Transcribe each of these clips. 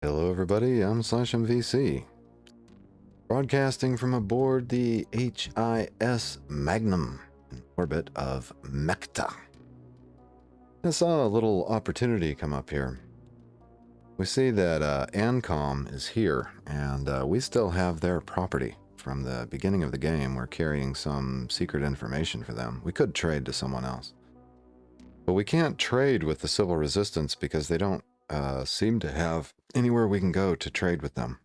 Hello everybody, I'm /MVC, broadcasting from aboard the HIS Magnum in orbit of Mekta. I saw a little opportunity come up here. We see that Ancom is here, and we still have their property. From the beginning of the game, we're carrying some secret information for them. We could trade to someone else. But we can't trade with the Civil Resistance because they don't seem to have anywhere we can go to trade with them.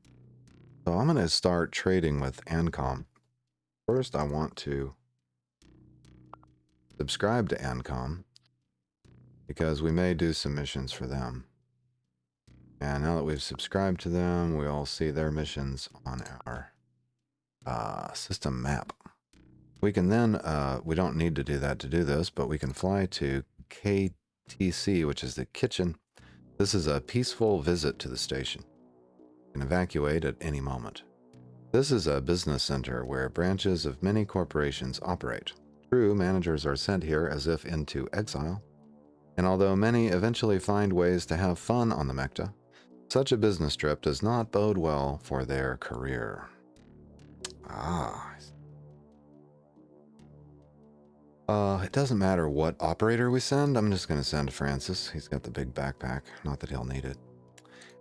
So I'm going to start trading with Ancom. First, I want to subscribe to Ancom because we may do some missions for them. And now that we've subscribed to them, we all see their missions on our system map. We can then, we don't need to do that to do this, but we can fly to KTC, which is the kitchen. This is a peaceful visit to the station. You can evacuate at any moment. This is a business center where branches of many corporations operate. True, managers are sent here as if into exile. And although many eventually find ways to have fun on the Mekta, such a business trip does not bode well for their career. It doesn't matter what operator we send. I'm just going to send Francis. He's got the big backpack. Not that he'll need it.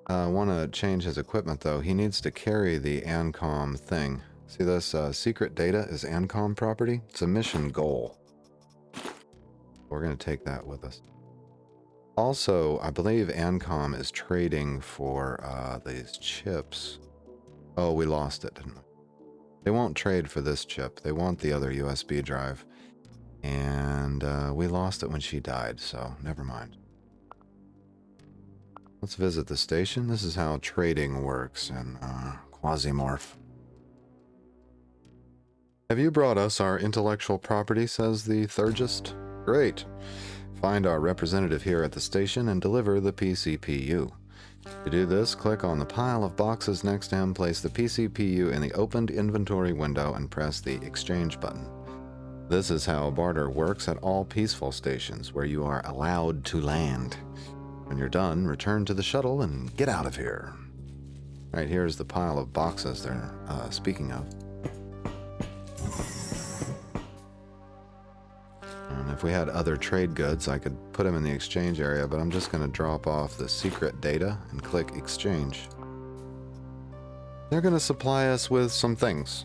I want to change his equipment, though. He needs to carry the Ancom thing. See this? Secret data is Ancom property. It's a mission goal. We're going to take that with us. Also, I believe Ancom is trading for these chips. Oh, we lost it, didn't we? They won't trade for this chip. They want the other USB drive. And we lost it when she died, so never mind. Let's visit the station. This is how trading works in Quasimorph. Have you brought us our intellectual property, says the Thurgist. Great. Find our representative here at the station and deliver the PCPU. To do this, click on the pile of boxes next to him, place the PCPU in the opened inventory window, and press the exchange button. This is how barter works at all peaceful stations where you are allowed to land. When you're done, return to the shuttle and get out of here. Right, here's the pile of boxes they're speaking of. And if we had other trade goods, I could put them in the exchange area, but I'm just going to drop off the secret data and click exchange. They're going to supply us with some things.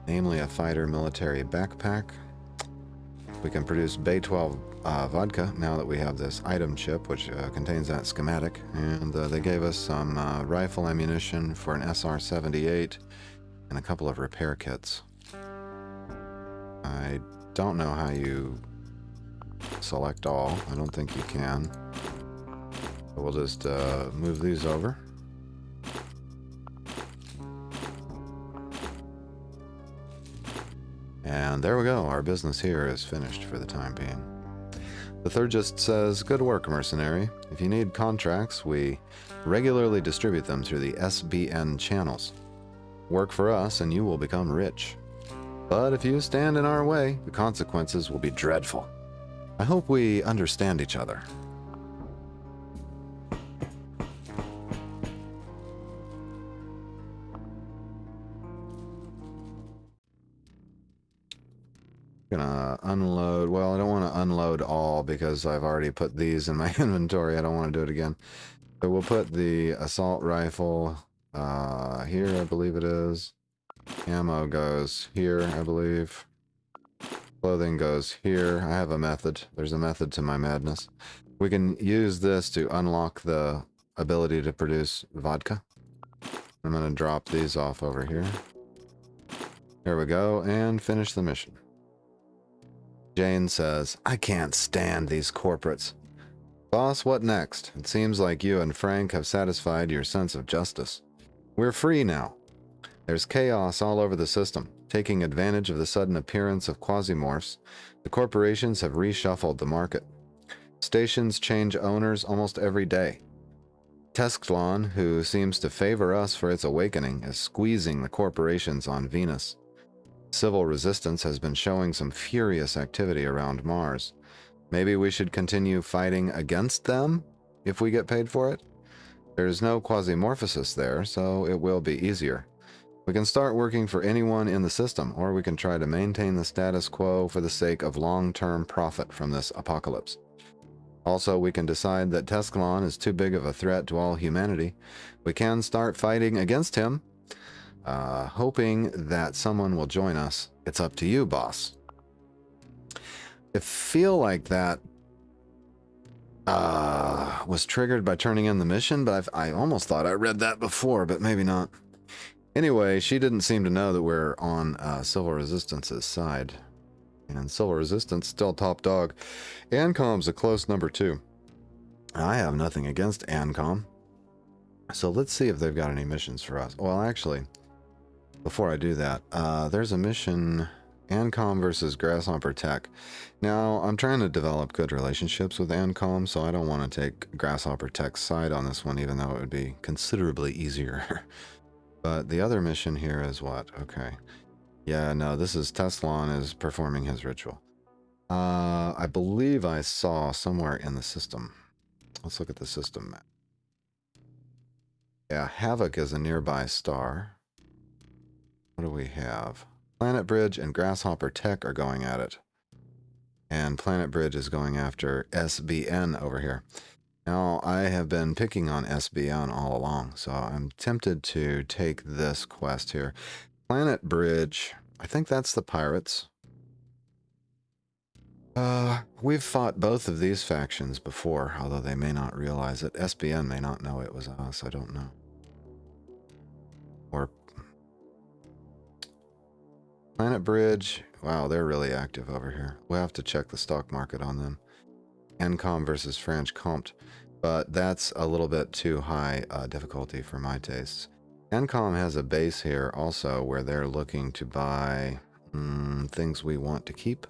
Namely a fighter military backpack. We can produce Bay 12 vodka now that we have this item chip, which contains that schematic. And they gave us some rifle ammunition for an SR-78 and a couple of repair kits. I don't know how you select all. I don't think you can. So we'll just move these over. And there we go, our business here is finished for the time being. The Thurgist says, good work, mercenary. If you need contracts, we regularly distribute them through the SBN channels. Work for us and you will become rich. But if you stand in our way, the consequences will be dreadful. I hope we understand each other. Gonna unload. Well, I don't want to unload all because I've already put these in my inventory. I don't want to do it again. So we'll put the assault rifle here, I believe it is. Ammo goes here, I believe. Clothing goes here. I have a method. There's a method to my madness. We can use this to unlock the ability to produce vodka. I'm gonna drop these off over here. Here we go, and finish the mission. Jane says, I can't stand these corporates. Boss, what next? It seems like you and Frank have satisfied your sense of justice. We're free now. There's chaos all over the system. Taking advantage of the sudden appearance of Quasimorphs, the corporations have reshuffled the market. Stations change owners almost every day. Tesklon, who seems to favor us for its awakening, is squeezing the corporations on Venus. Civil resistance has been showing some furious activity around Mars. Maybe we should continue fighting against them if we get paid for it? There's no quasimorphosis there, so it will be easier. We can start working for anyone in the system, or we can try to maintain the status quo for the sake of long-term profit from this apocalypse. Also, we can decide that Tescalon is too big of a threat to all humanity. We can start fighting against him, hoping that someone will join us. It's up to you, boss. I feel like that was triggered by turning in the mission, but I almost thought I read that before, but maybe not. Anyway, she didn't seem to know that we're on Civil Resistance's side. And Civil Resistance still top dog. Ancom's a close number 2. I have nothing against Ancom. So let's see if they've got any missions for us. Well, actually, before I do that, there's a mission, Ancom versus Grasshopper Tech. Now, I'm trying to develop good relationships with Ancom, so I don't want to take Grasshopper Tech's side on this one, even though it would be considerably easier. But the other mission here is what? Okay. Yeah, no, this is Tescalon is performing his ritual. I believe I saw somewhere in the system. Let's look at the system map. Yeah, Havoc is a nearby star. What do we have? Planet Bridge and Grasshopper Tech are going at it. And Planet Bridge is going after SBN over here. Now, I have been picking on SBN all along, so I'm tempted to take this quest here. Planet Bridge, I think that's the pirates. We've fought both of these factions before, although they may not realize it. SBN may not know it was us, I don't know. Or Planet Bridge, wow, they're really active over here. We'll have to check the stock market on them. Ancom versus Franche Comte, but that's a little bit too high difficulty for my tastes. Ancom has a base here also where they're looking to buy things we want to keep.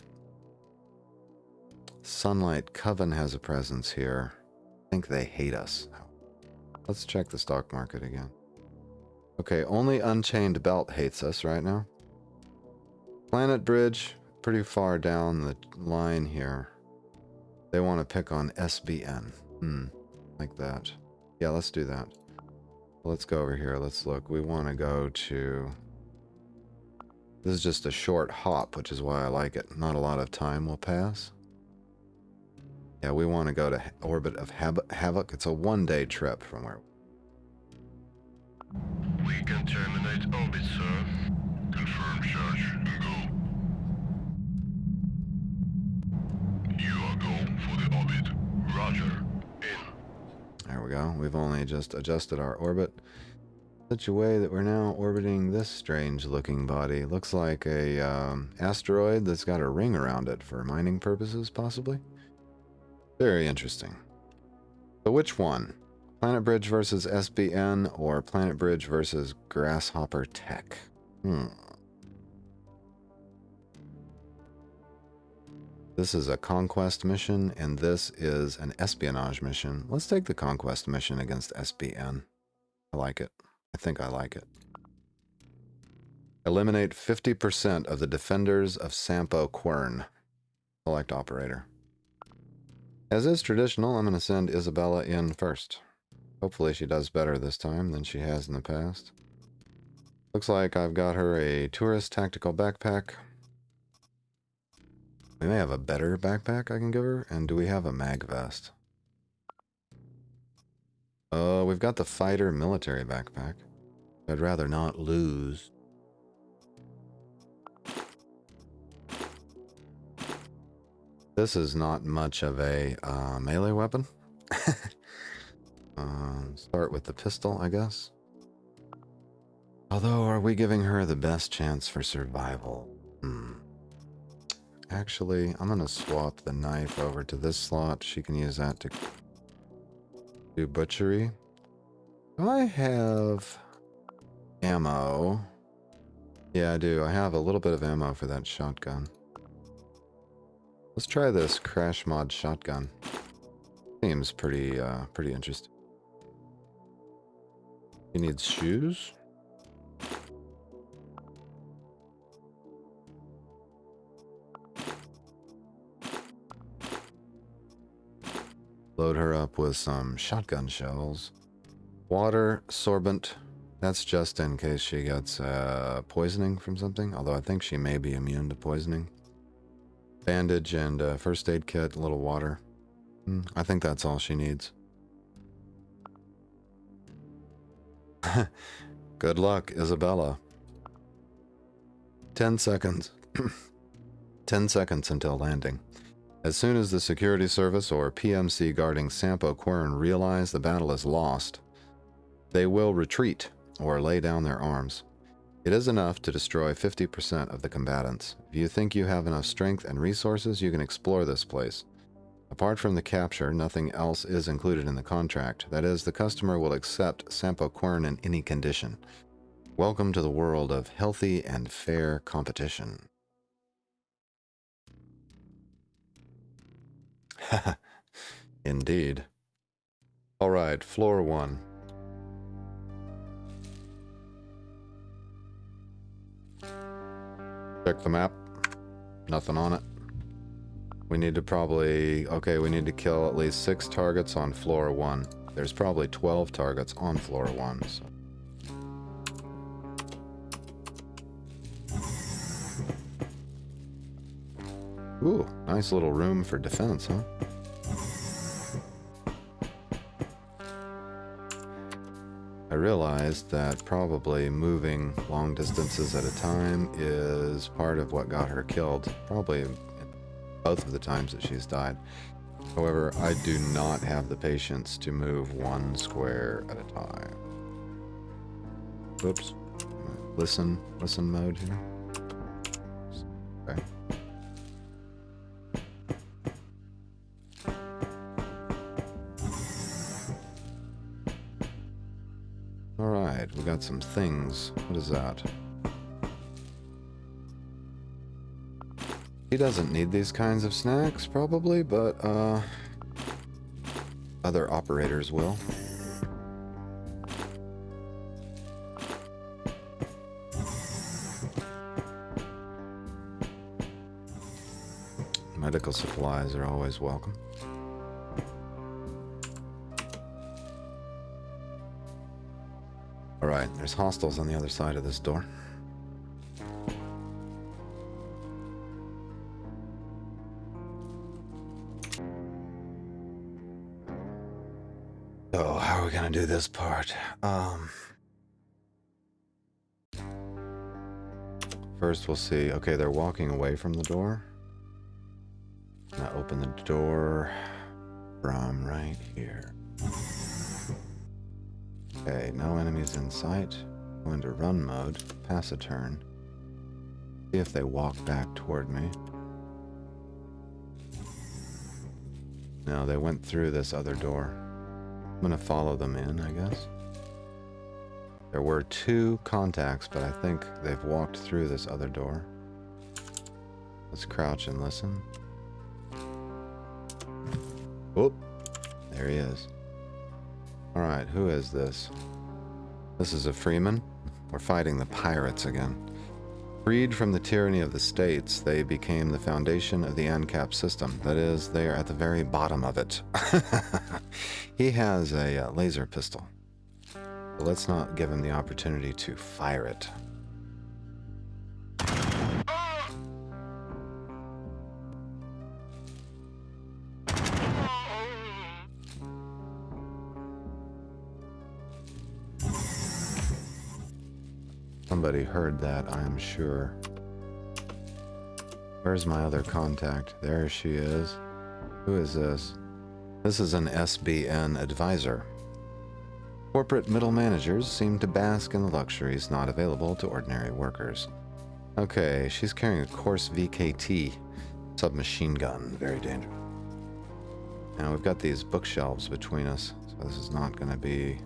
Sunlight Coven has a presence here. I think they hate us. Let's check the stock market again. Okay, only Unchained Belt hates us right now. Planet Bridge, pretty far down the line here. They want to pick on SBN. Like that. Yeah, let's do that. Let's go over here. Let's look. We want to go to... This is just a short hop, which is why I like it. Not a lot of time will pass. Yeah, we want to go to Orbit of Havoc. It's a one-day trip from where... We can terminate orbit, sir. Confirm charge and go. You are go for the orbit. Roger. In. There we go. We've only just adjusted our orbit such a way that we're now orbiting this strange-looking body. Looks like a asteroid that's got a ring around it for mining purposes, possibly. Very interesting. So which one? Planet Bridge versus SBN or Planet Bridge versus Grasshopper Tech? This is a conquest mission, and this is an espionage mission. Let's take the conquest mission against SBN. I like it. I think I like it. Eliminate 50% of the defenders of Sampo Quern. Select operator. As is traditional, I'm going to send Isabella in first. Hopefully she does better this time than she has in the past. Looks like I've got her a tourist tactical backpack. We may have a better backpack I can give her. And do we have a mag vest? We've got the fighter military backpack. I'd rather not lose. This is not much of a melee weapon. Start with the pistol, I guess. Although, are we giving her the best chance for survival? Actually, I'm going to swap the knife over to this slot. She can use that to do butchery. Do I have ammo? Yeah, I do. I have a little bit of ammo for that shotgun. Let's try this crash mod shotgun. Seems pretty interesting. He needs shoes. Load her up with some shotgun shells. Water sorbent. That's just in case she gets poisoning from something, although I think she may be immune to poisoning. Bandage and first aid kit, a little water. I think that's all she needs. Good luck, Isabella. 10 seconds. 10 seconds until landing. As soon as the security service or PMC guarding Sampo Quern realize the battle is lost, they will retreat or lay down their arms. It is enough to destroy 50% of the combatants. If you think you have enough strength and resources, you can explore this place. Apart from the capture, nothing else is included in the contract. That is, the customer will accept Sampo Quern in any condition. Welcome to the world of healthy and fair competition. Indeed. All right, floor 1. Check the map. Nothing on it. We need to probably... Okay, we need to kill at least 6 targets on floor 1. There's probably 12 targets on floor 1, so... Ooh, nice little room for defense, huh? I realized that probably moving long distances at a time is part of what got her killed. Probably both of the times that she's died. However, I do not have the patience to move 1 square at a time. Whoops. Listen mode here. Okay. Alright, we got some things. What is that? He doesn't need these kinds of snacks, probably, but, other operators will. Medical supplies are always welcome. Alright, there's hostiles on the other side of this door. So, how are we gonna do this part? First we'll see. Okay, they're walking away from the door. Now open the door from right here. Okay, no enemies in sight. Go into run mode, pass a turn. See if they walk back toward me. No, they went through this other door. I'm gonna follow them in, I guess. There were 2 contacts, but I think they've walked through this other door. Let's crouch and listen. Oh, there he is. Alright, who is this? This is a freeman. We're fighting the pirates again. Freed from the tyranny of the states, they became the foundation of the Ancom system. That is, they are at the very bottom of it. He has a laser pistol. But let's not give him the opportunity to fire it. Somebody heard that, I'm sure. Where's my other contact? There she is. Who is this? This is an SBN advisor. Corporate middle managers seem to bask in the luxuries not available to ordinary workers. Okay, she's carrying a coarse VKT submachine gun. Very dangerous. Now we've got these bookshelves between us, so this is not going to be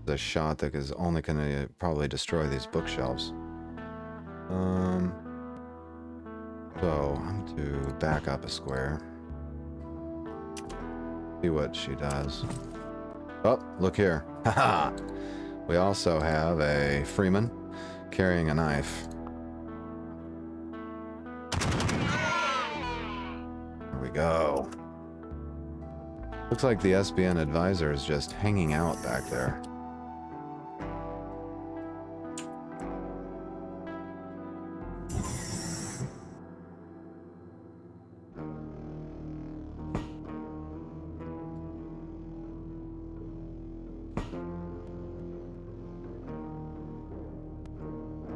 the shot that is only going to probably destroy these bookshelves. So I'm to back up a square. See what she does. Oh, look here. Haha! We also have a freeman carrying a knife. There we go. Looks like the SBN advisor is just hanging out back there.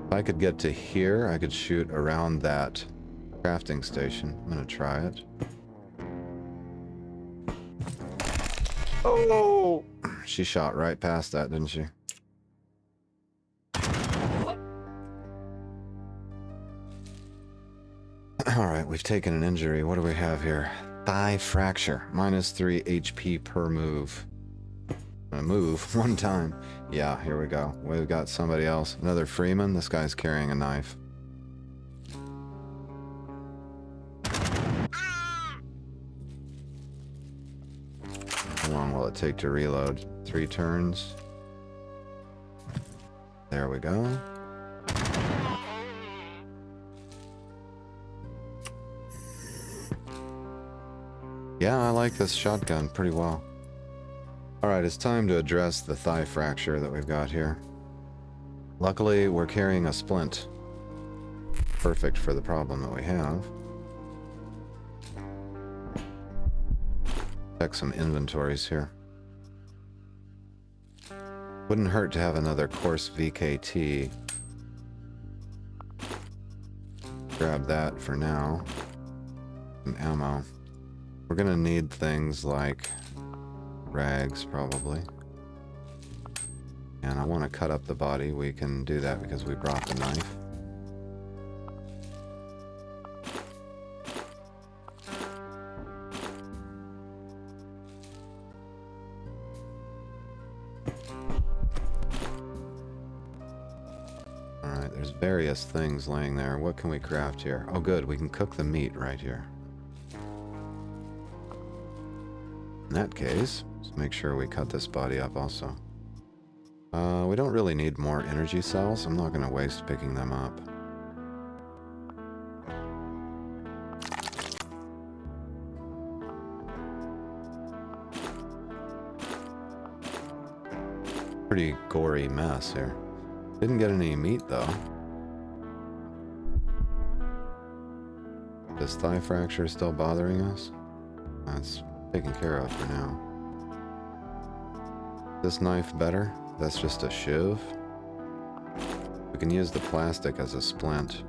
If I could get to here, I could shoot around that crafting station. I'm gonna try it. Oh! She shot right past that, didn't she? Alright, we've taken an injury. What do we have here? Thigh fracture. -3 HP per move. I'm gonna move one time. Yeah, here we go. We've got somebody else. Another Freeman. This guy's carrying a knife. How long will it take to reload? 3 turns. There we go. Yeah, I like this shotgun pretty well. Alright, it's time to address the thigh fracture that we've got here. Luckily, we're carrying a splint. Perfect for the problem that we have. Check some inventories here. Wouldn't hurt to have another course VKT. Grab that for now. Some ammo. We're gonna need things like rags, probably. And I want to cut up the body. We can do that because we brought the knife. Alright, there's various things laying there. What can we craft here? Oh good, we can cook the meat right here. In that case, let's make sure we cut this body up also. We don't really need more energy cells. I'm not going to waste picking them up. Pretty gory mess here. Didn't get any meat though. This thigh fracture still bothering us? That's taken care of for now. This knife better? That's just a shiv. We can use the plastic as a splint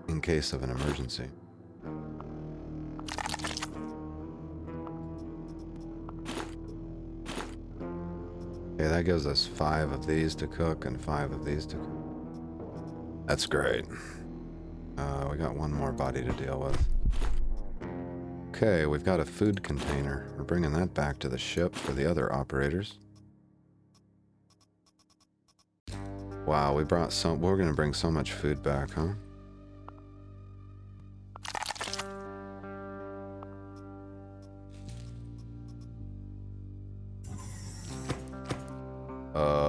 in case of an emergency. Okay, that gives us 5 of these to cook and 5 of these to cook. That's great. We got one more body to deal with. Okay, we've got a food container. We're bringing that back to the ship for the other operators. Wow, we brought some. We're gonna bring so much food back, huh?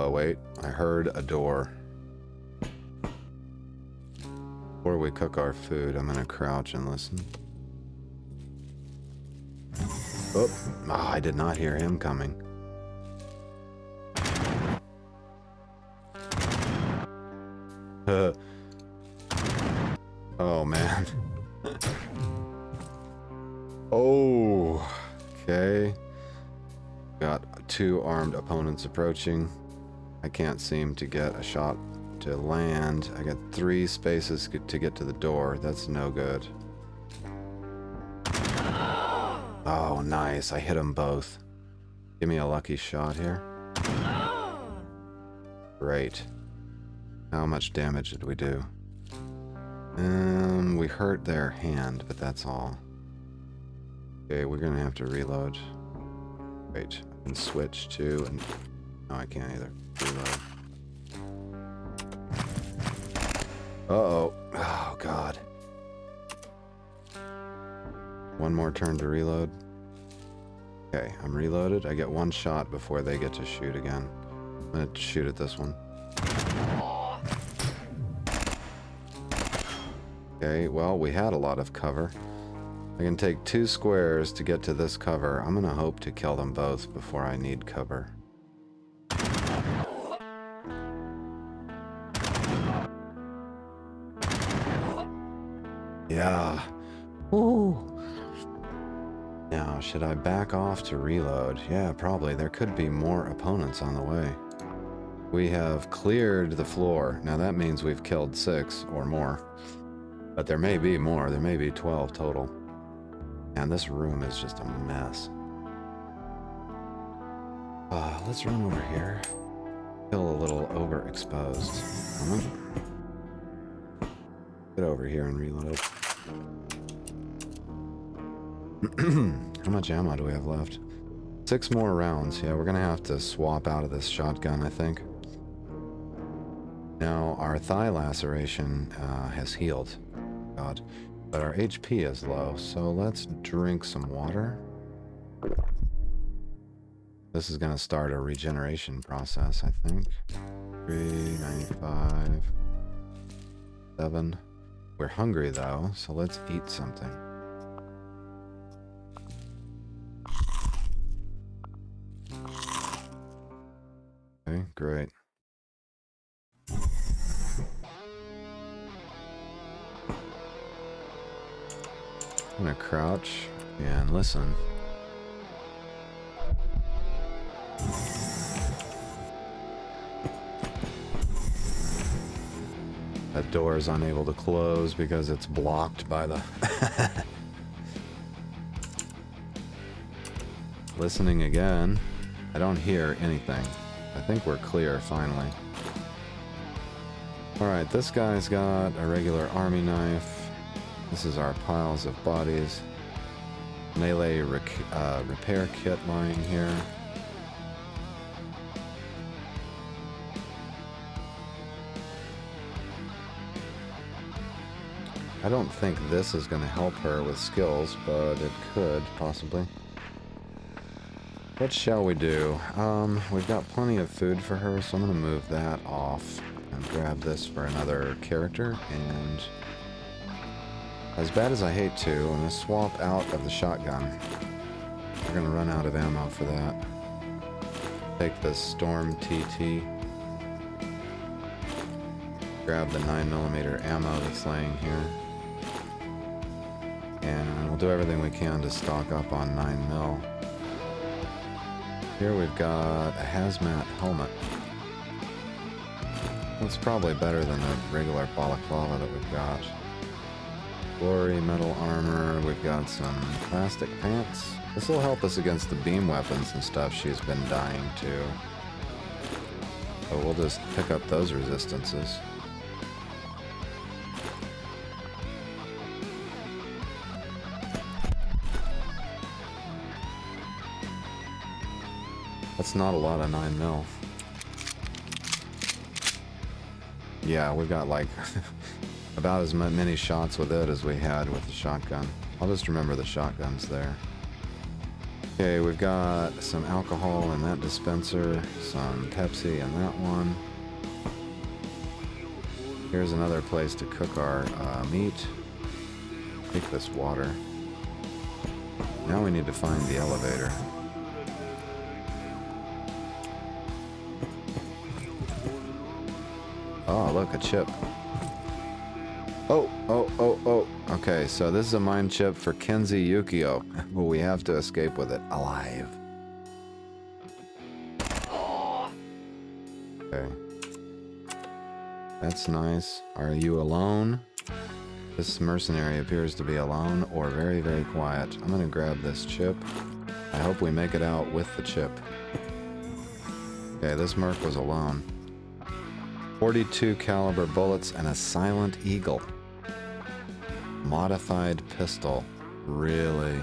Wait. I heard a door. Before we cook our food, I'm gonna crouch and listen. Oh, I did not hear him coming. Oh, man. Oh, okay. Got 2 armed opponents approaching. I can't seem to get a shot to land. I got 3 spaces to get to the door. That's no good. Oh, nice. I hit them both. Give me a lucky shot here. Great. How much damage did we do? We hurt their hand, but that's all. Okay, we're gonna have to reload. Wait, I can switch to... And no, I can't either. Reload. Uh-oh. Oh, God. One more turn to reload. Okay, I'm reloaded. I get 1 shot before they get to shoot again. I'm gonna shoot at this one. Okay, well, we had a lot of cover. I can take 2 squares to get to this cover. I'm gonna hope to kill them both before I need cover. Yeah. Ooh. Now, should I back off to reload? Yeah, probably. There could be more opponents on the way. We have cleared the floor. Now that means we've killed 6 or more. But there may be more. There may be 12 total. And this room is just a mess. Let's run over here. Feel a little overexposed. Get over here and reload. How much ammo do we have left? 6 more rounds. Yeah, we're gonna have to swap out of this shotgun, I think. Now, our thigh laceration has healed. God. But our HP is low, so let's drink some water. This is gonna start a regeneration process, I think. 395. 7. We're hungry though, so let's eat something. Okay, great. I'm gonna crouch and listen. That door is unable to close because it's blocked by the... Listening again. I don't hear anything. I think we're clear, finally. Alright, this guy's got a regular army knife. This is our piles of bodies. Melee repair kit lying here. I don't think this is going to help her with skills, but it could, possibly. What shall we do? We've got plenty of food for her, so I'm going to move that off and grab this for another character. And as bad as I hate to, I'm going to swap out of the shotgun. We're going to run out of ammo for that. Take the Storm TT. Grab the 9mm ammo that's laying here. And we'll do everything we can to stock up on 9mm. Here we've got a hazmat helmet. That's probably better than the regular balaclava that we've got. Glory metal armor. We've got some plastic pants. This will help us against the beam weapons and stuff she's been dying to. So we'll just pick up those resistances. That's not a lot of 9mm. Yeah, we've got like about as many shots with it as we had with the shotgun. I'll just remember the shotgun's there. Okay, we've got some alcohol in that dispenser, some Pepsi in that one. Here's another place to cook our meat. Take this water. Now we need to find the elevator. Oh, look, a chip. Oh. Okay, so this is a mine chip for Kenzie Yukio. But we have to escape with it alive. Okay. That's nice. Are you alone? This mercenary appears to be alone or very, very quiet. I'm gonna grab this chip. I hope we make it out with the chip. Okay, this merc was alone. 42 caliber bullets and a silent eagle. Modified pistol. Really?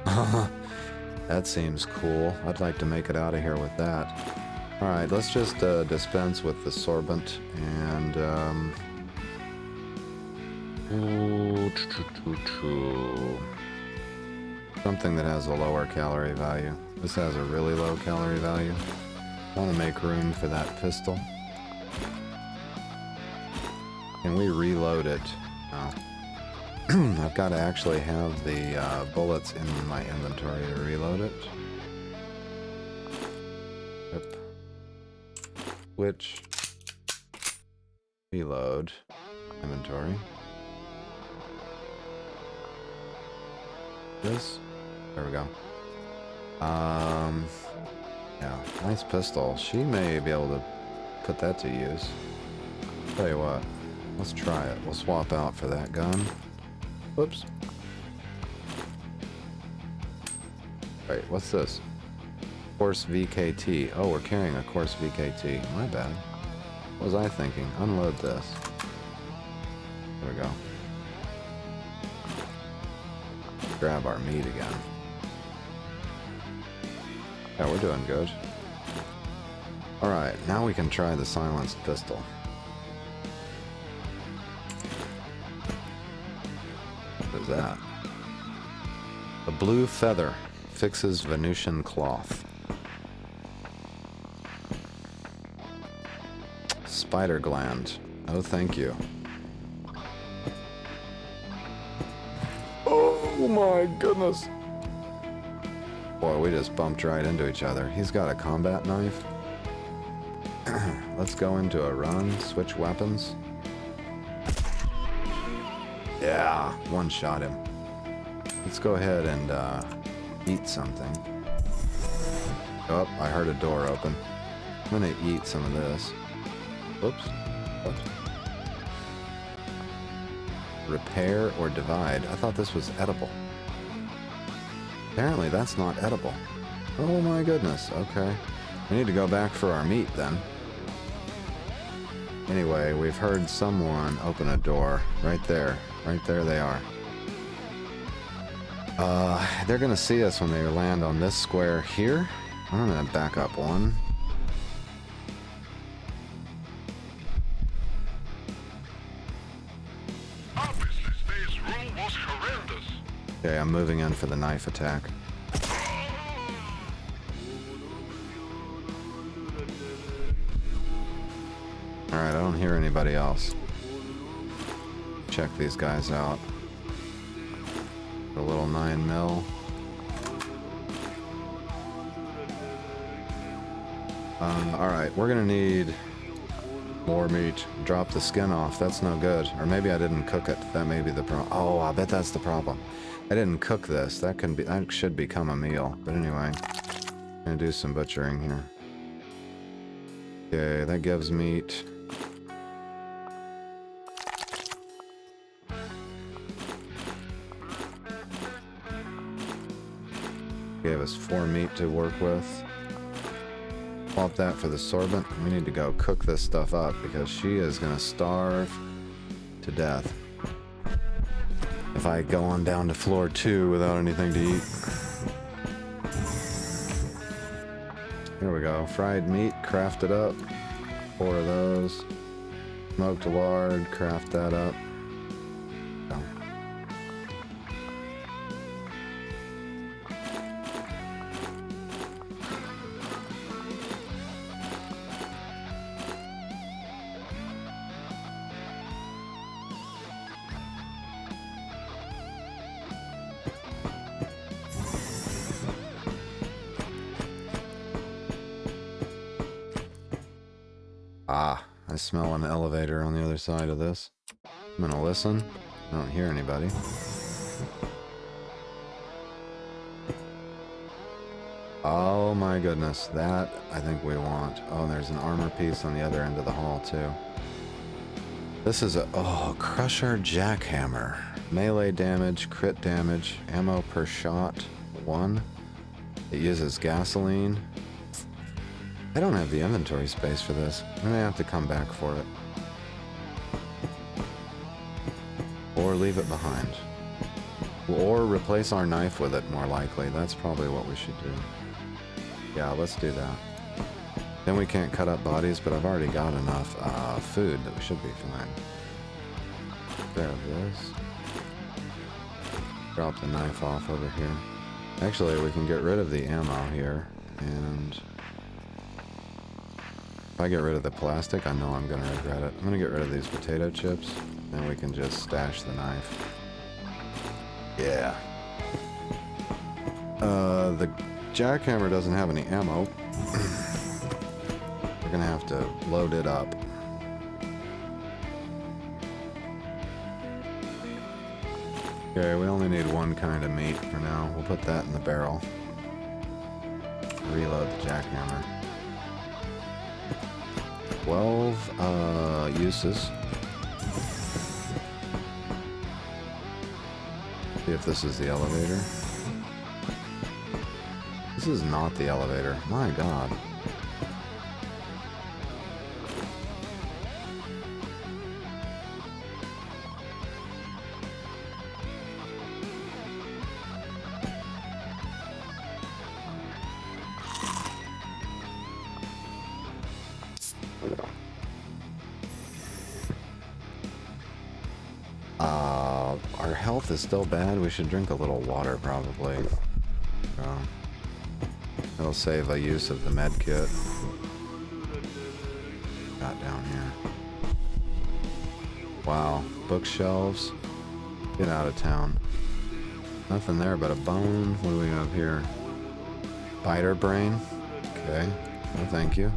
That seems cool. I'd like to make it out of here with that. Alright, let's just dispense with the sorbent and something that has a lower calorie value. This has a really low calorie value. I want to make room for that pistol. Can we reload it? No. I've got to actually have the bullets in my inventory to reload it. Yep. Switch. Reload. Inventory. This. There we go. Yeah, nice pistol. She may be able to put that to use. Tell you what, let's try it. We'll swap out for that gun. Whoops. Wait, what's this? Course VKT. Oh, we're carrying a Course VKT. My bad. What was I thinking? Unload this. There we go. Grab our meat again. Yeah, we're doing good. Alright, now we can try the silenced pistol. What is that? The blue feather fixes Venusian cloth. Spider gland. Oh, thank you. Oh my goodness. Boy, we just bumped right into each other. He's got a combat knife. Let's go into a run, switch weapons. Yeah, one shot him. Let's go ahead and eat something. Oh, I heard a door open. I'm gonna eat some of this. Oops. What? Repair or divide. I thought this was edible. Apparently that's not edible. Oh my goodness. Okay. We need to go back for our meat then. Anyway, we've heard someone open a door. Right there. Right there they are. They're gonna see us when they land on this square here. I'm gonna back up one. Obviously, space rule was horrendous. Okay, I'm moving in for the knife attack. Alright, I don't hear anybody else. Check these guys out. A little 9mm. Alright, we're gonna need more meat. Drop the skin off. That's no good. Or maybe I didn't cook it. That may be the problem. Oh, I bet that's the problem. I didn't cook this. That should become a meal. But anyway, I'm gonna do some butchering here. Okay, that gives meat. Gave us 4 meat to work with. Swap that for the sorbent. We need to go cook this stuff up because she is gonna starve to death if I go on down to floor 2 without anything to eat. Here we go. Fried meat, craft it up. 4 of those. Smoked lard, craft that up. Go. Ah, I smell an elevator on the other side of this. I'm gonna listen. I don't hear anybody. Oh my goodness, that I think we want. Oh, and there's an armor piece on the other end of the hall too. This is a, Crusher Jackhammer. Melee damage, crit damage, ammo per shot, 1. It uses gasoline. I don't have the inventory space for this. I'm gonna have to come back for it. Or leave it behind. Or replace our knife with it, more likely. That's probably what we should do. Yeah, let's do that. Then we can't cut up bodies, but I've already got enough food that we should be fine. Grab this. Drop the knife off over here. Actually, we can get rid of the ammo here, and if I get rid of the plastic, I know I'm gonna regret it. I'm gonna get rid of these potato chips, and we can just stash the knife. Yeah. The jackhammer doesn't have any ammo. We're gonna have to load it up. Okay, we only need one kind of meat for now. We'll put that in the barrel. Reload the jackhammer. 12 uses. See if this is the elevator. This is not the elevator. My God. Our health is still bad. We should drink a little water, probably. It'll save a use of the med kit. Got down here. Wow, bookshelves. Get out of town. Nothing there but a bone. What do we have here? Biter brain. Okay. No, thank you.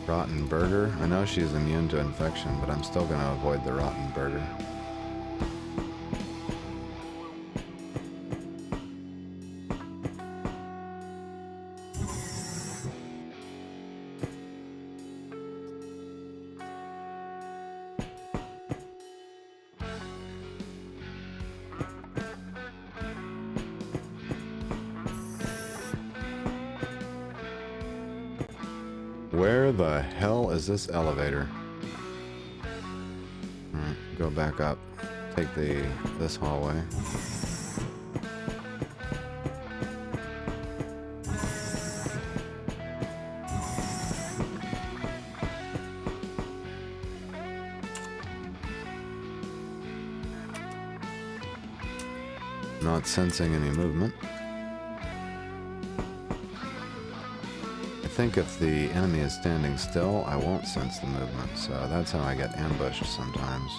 Rotten burger. I know she's immune to infection, but I'm still gonna avoid the rotten burger. Where the hell is this elevator? Alright, go back up. Take this hallway. Not sensing any movement. I think if the enemy is standing still, I won't sense the movement, so that's how I get ambushed sometimes.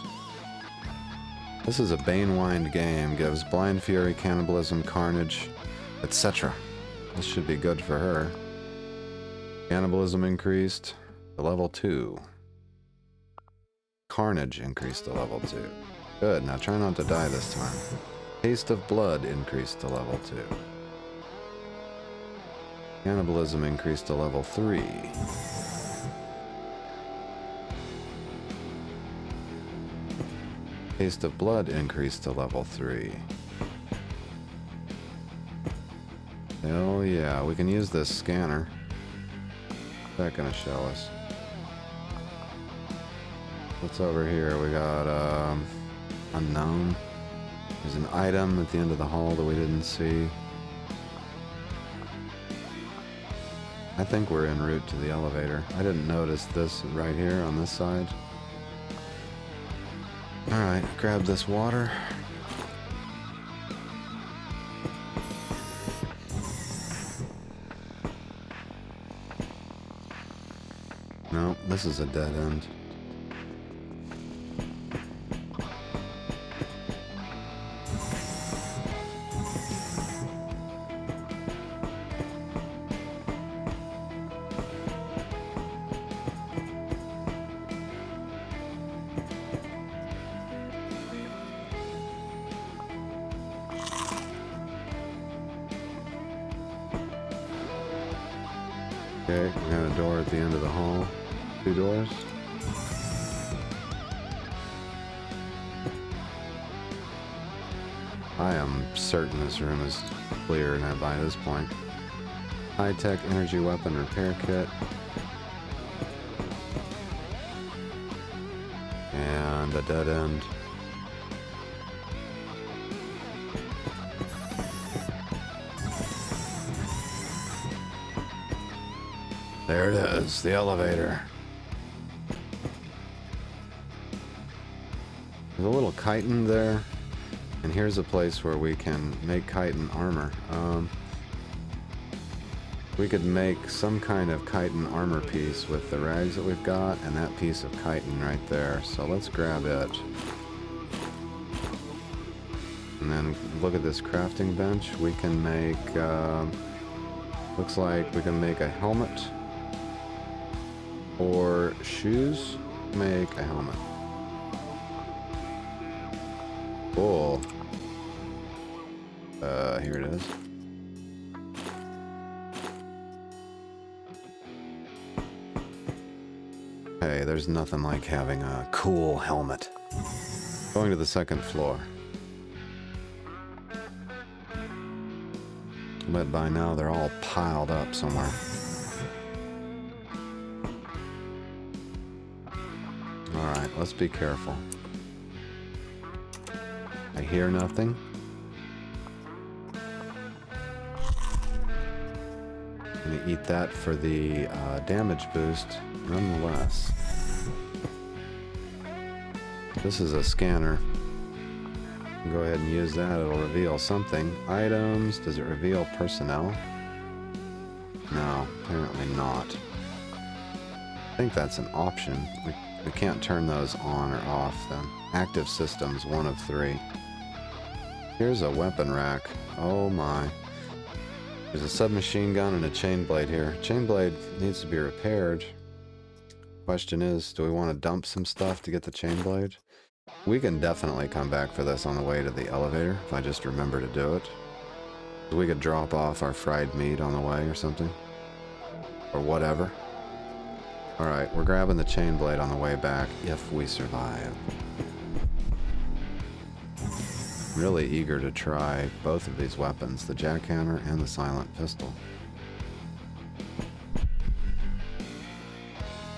This is a Banewind game, gives blind fury, cannibalism, carnage, etc. This should be good for her. Cannibalism increased to level 2. Carnage increased to level 2. Good, now try not to die this time. Taste of blood increased to level 2. Cannibalism increased to level 3. Taste of blood increased to level 3. Hell yeah, we can use this scanner. What's that gonna show us? What's over here? We got, unknown. There's an item at the end of the hall that we didn't see. I think we're en route to the elevator. I didn't notice this right here on this side. Alright, grab this water. No, this is a dead end. Okay, we got a door at the end of the hall. 2 doors. I am certain this room is clear now by this point. High-tech energy weapon repair kit. And a dead end. There it is, the elevator. There's a little chitin there, and here's a place where we can make chitin armor. We could make some kind of chitin armor piece with the rags that we've got, and that piece of chitin right there. So let's grab it. And then look at this crafting bench. We can make, looks like we can make a helmet. Or shoes, make a helmet. Cool. Here it is. Hey, there's nothing like having a cool helmet. Going to the second floor. But by now they're all piled up somewhere. Alright, let's be careful. I hear nothing. I'm gonna eat that for the damage boost, nonetheless. This is a scanner. Go ahead and use that, it'll reveal something. Items, does it reveal personnel? No, apparently not. I think that's an option. We can't turn those on or off then. Active systems, 1 of 3. Here's a weapon rack. Oh my. There's a submachine gun and a chain blade here. Chain blade needs to be repaired. Question is, do we want to dump some stuff to get the chain blade? We can definitely come back for this on the way to the elevator, if I just remember to do it. We could drop off our fried meat on the way or something. Or whatever. Alright, we're grabbing the chain blade on the way back, if we survive. I'm really eager to try both of these weapons, the jackhammer and the silent pistol.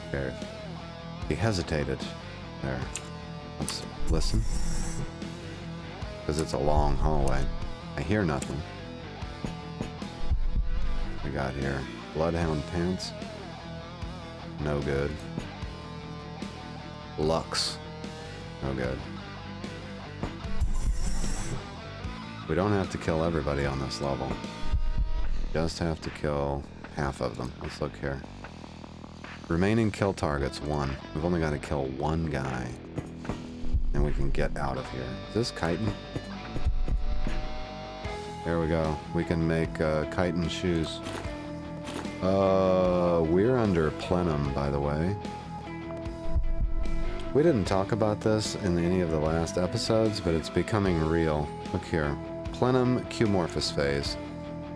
Okay. He hesitated. There. Let's listen. Because it's a long hallway. I hear nothing. We got here. Bloodhound pants. No good. Lux. No good. We don't have to kill everybody on this level. Just have to kill half of them. Let's look here. Remaining kill targets, 1. We've only got to kill 1 guy. And we can get out of here. Is this chitin? There we go. We can make chitin shoes. We're under plenum, by the way. We didn't talk about this in any of the last episodes, but it's becoming real. Look here. Plenum Qmorphous phase.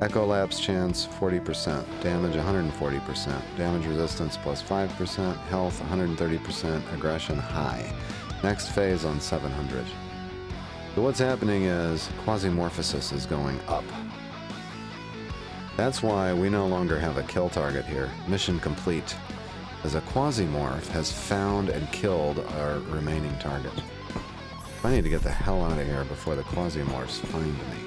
Echo lapse chance 40%. Damage 140%. Damage resistance plus 5%. Health 130%. Aggression high. Next phase on 700. So what's happening is Quasimorphosis is going up. That's why we no longer have a kill target here. Mission complete. As a Quasimorph has found and killed our remaining target. I need to get the hell out of here before the Quasimorphs find me.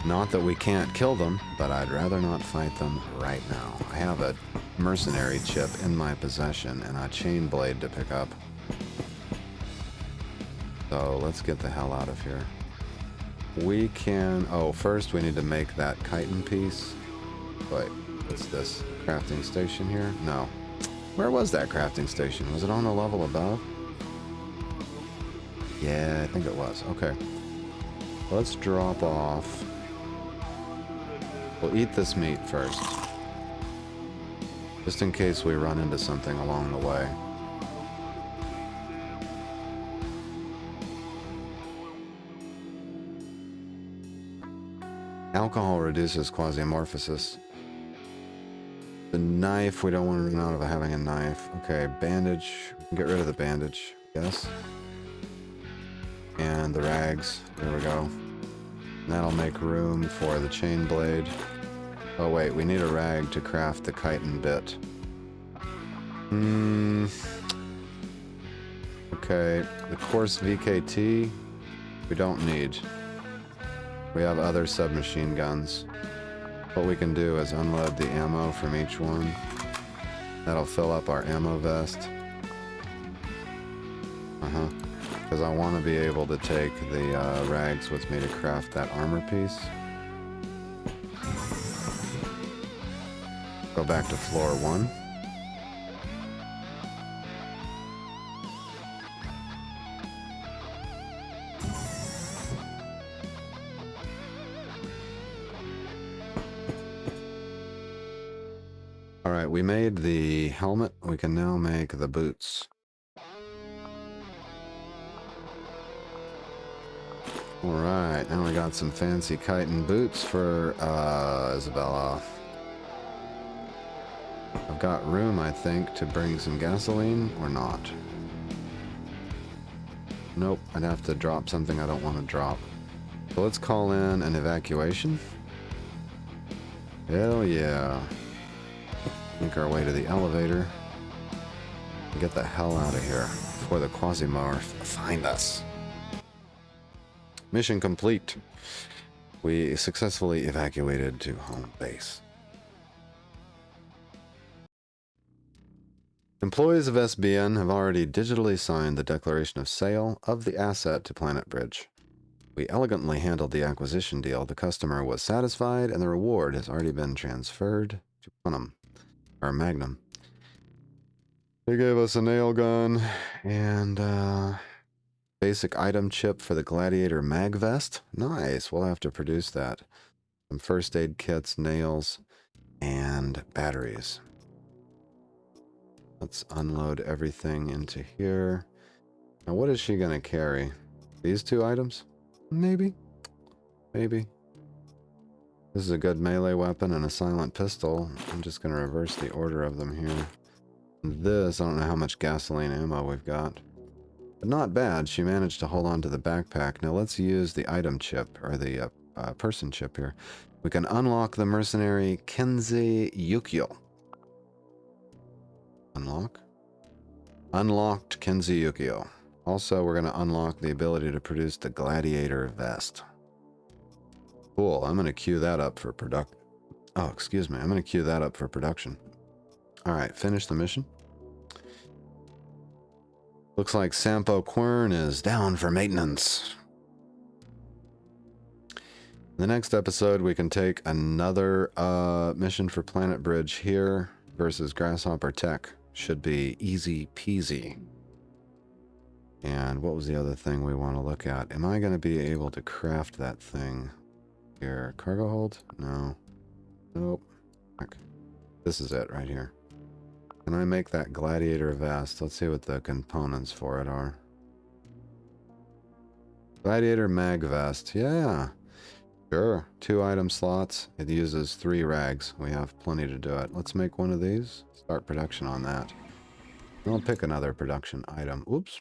Not that we can't kill them, but I'd rather not fight them right now. I have a mercenary chip in my possession and a chain blade to pick up. So let's get the hell out of here. We can... Oh, first we need to make that chitin piece. Wait, what's this? Crafting station here? No. Where was that crafting station? Was it on a level above? Yeah, I think it was. Okay. Let's drop off. We'll eat this meat first. Just in case we run into something along the way. Alcohol reduces quasimorphosis. The knife, we don't want to run out of having a knife. Okay, bandage. Get rid of the bandage. Yes. And the rags. There we go. And that'll make room for the chain blade. Oh wait, we need a rag to craft the chitin bit. Okay, the coarse VKT, we don't need. We have other submachine guns. What we can do is unload the ammo from each one. That'll fill up our ammo vest. Because I want to be able to take the rags with me to craft that armor piece. Go back to floor 1. Alright, we made the helmet. We can now make the boots. Alright, now we got some fancy chitin boots for Isabella. I've got room, I think, to bring some gasoline or not. Nope, I'd have to drop something I don't want to drop. So let's call in an evacuation. Hell yeah. Make our way to the elevator. Get the hell out of here before the Quasimorph find us. Mission complete. We successfully evacuated to home base. Employees of SBN have already digitally signed the declaration of sale of the asset to Planet Bridge. We elegantly handled the acquisition deal. The customer was satisfied, and the reward has already been transferred to Magnum. They gave us a nail gun and basic item chip for the Gladiator mag vest. Nice. We'll have to produce that. Some first aid kits, nails, and batteries. Let's unload everything into here. Now, what is she going to carry? These two items? Maybe. Maybe. This is a good melee weapon and a silent pistol. I'm just going to reverse the order of them here. This, I don't know how much gasoline ammo we've got. But not bad. She managed to hold on to the backpack. Now let's use the item chip, or the person chip here. We can unlock the mercenary Kenzie Yukio. Unlock? Unlocked Kenzie Yukio. Also, we're going to unlock the ability to produce the Gladiator vest. Cool. I'm going to queue that up for production. Oh, excuse me. I'm going to queue that up for production. All right, finish the mission. Looks like Sampo Quern is down for maintenance. In the next episode, we can take another mission for Planet Bridge here versus Grasshopper Tech. Should be easy peasy. And what was the other thing we want to look at? Am I going to be able to craft that thing here? Cargo hold? No. Nope. Okay. This is it right here. Can I make that Gladiator vest? Let's see what the components for it are. Gladiator mag vest. Yeah. Sure. 2 item slots. It uses 3 rags. We have plenty to do it. Let's make one of these. Start production on that. I'll pick another production item. Oops.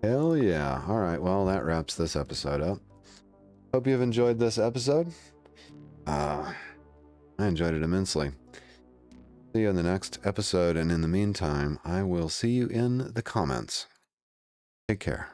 Hell yeah. Alright, well, that wraps this episode up. Hope you've enjoyed this episode. I enjoyed it immensely. See you in the next episode, and in the meantime, I will see you in the comments. Take care.